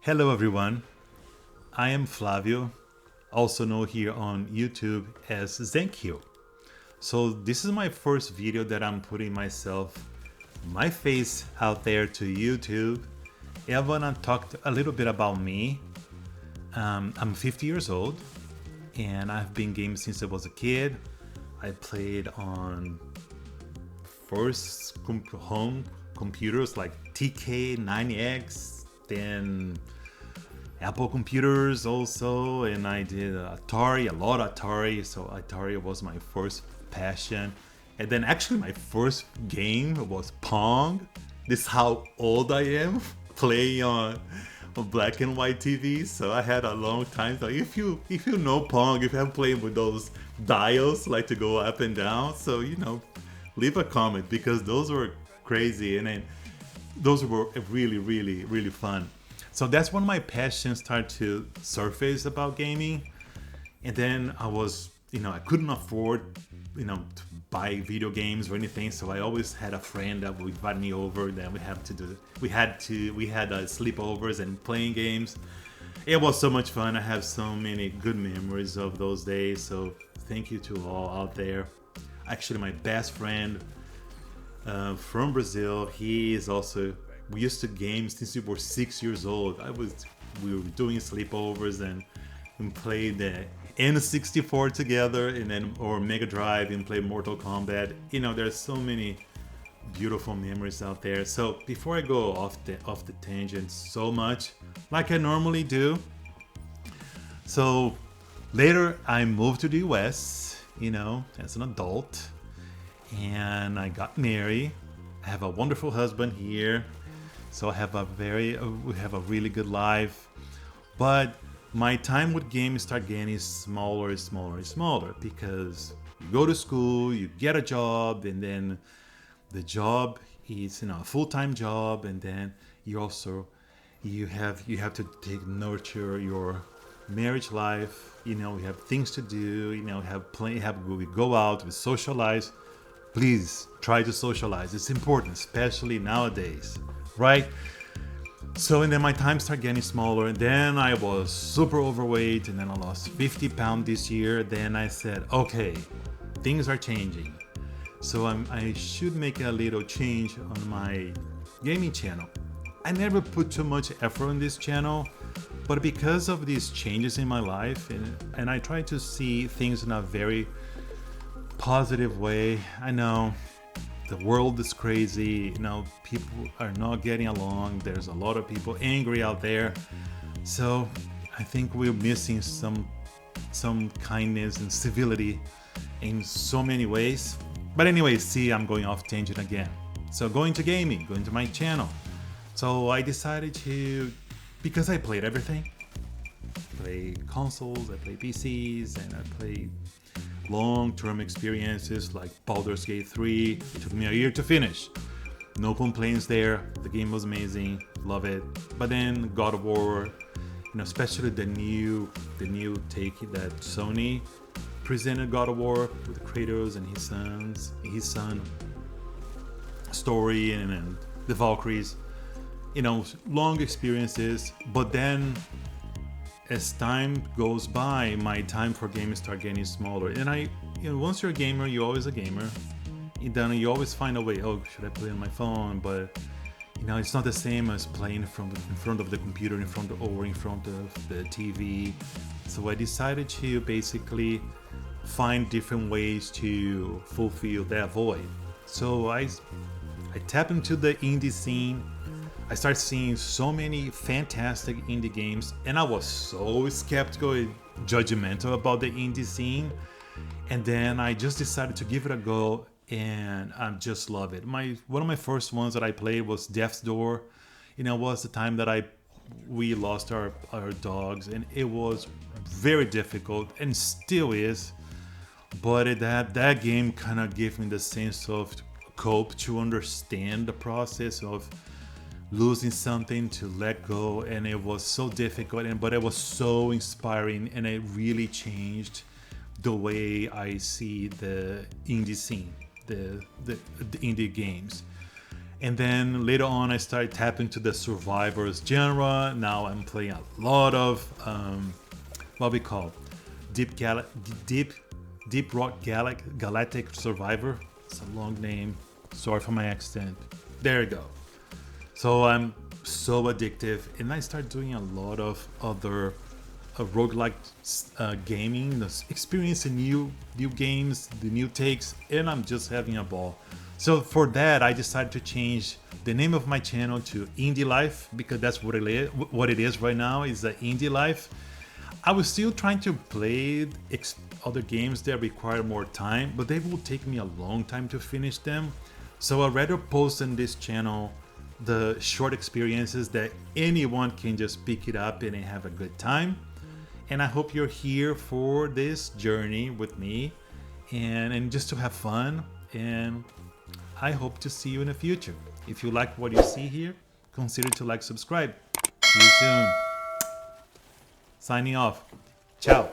Hello everyone, I am Flavio, also known here on YouTube as Zankheal. So this is my first video that I'm putting my face out there to YouTube. I wanna talk a little bit about me. I'm 50 years old and I've been gaming since I was a kid. I played on home computers like TK, 90X, then Apple computers also, and I did Atari, a lot of Atari. So Atari was my first passion, and then actually my first game was Pong. This is how old I am, playing on black and white TV. So I had a long time. So if you know Pong, if you have played with those dials like to go up and down, so leave a comment because those were crazy, and then those were really fun. So that's when my passion started to surface about gaming. And then I couldn't afford, to buy video games or anything. So I always had a friend that would invite me over. Then we had sleepovers and playing games. It was so much fun. I have so many good memories of those days. So thank you to all out there. Actually, my best friend from Brazil, he is also. We used to game since we were 6 years old. We were doing sleepovers and played the N64 together, and then or Mega Drive and play Mortal Kombat. There's so many beautiful memories out there. So before I go off the tangent so much, like I normally do, so later I moved to the US, as an adult, and I got married. I have a wonderful husband here. So I have we have a really good life, but my time with games start getting smaller and smaller because you go to school, you get a job, and then the job is a full-time job, and then you have to nurture your marriage life. We have things to do. We go out, we socialize. Please try to socialize. It's important, especially nowadays. Right? So, and then my time started getting smaller, and then I was super overweight, and then I lost 50 pounds this year. Then I said, okay, things are changing. So I should make a little change on my gaming channel. I never put too much effort on this channel, but because of these changes in my life, and I try to see things in a very positive way. I know the world is crazy, people are not getting along, there's a lot of people angry out there, so I think we're missing some kindness and civility in so many ways. But anyway, see, I'm going off tangent again. So going to gaming, going to my channel, so I decided to, because I played everything, I play consoles, I play PCs, and I play long-term experiences like Baldur's Gate 3. It took me a year to finish. No complaints there. The game was amazing. Love it. But then God of War, especially the new take that Sony presented God of War with Kratos and his son story and the Valkyries. Long experiences. But then as time goes by, my time for gaming start getting smaller. And once you're a gamer, you're always a gamer. And then you always find a way. Oh, should I play on my phone? But it's not the same as playing in front of the computer, in front of the TV. So I decided to basically find different ways to fulfill that void. So I tap into the indie scene. I started seeing so many fantastic indie games, and I was so skeptical and judgmental about the indie scene. And then I just decided to give it a go, and I just love it. One of my first ones that I played was Death's Door. Was the time that we lost our dogs, and it was very difficult, and still is. But that game kind of gave me the sense of cope to understand the process of losing something, to let go, and it was so difficult, but it was so inspiring, and it really changed the way I see the indie scene, the indie games. And then later on, I started tapping to the survivors genre. Now I'm playing a lot of what we call deep rock galactic survivor. It's a long name. Sorry for my accent. There you go. So I'm so addictive, and I start doing a lot of other roguelike gaming, experiencing new games, the new takes, and I'm just having a ball. So for that, I decided to change the name of my channel to Indie Life, because that's what it is right now, is the Indie Life. I was still trying to play other games that require more time, but they will take me a long time to finish them. So I'd rather post on this channel the short experiences that anyone can just pick it up and have a good time. And I hope you're here for this journey with me and just to have fun. And I hope to see you in the future. If you like what you see here, consider to like, subscribe. See you soon. Signing off. Ciao.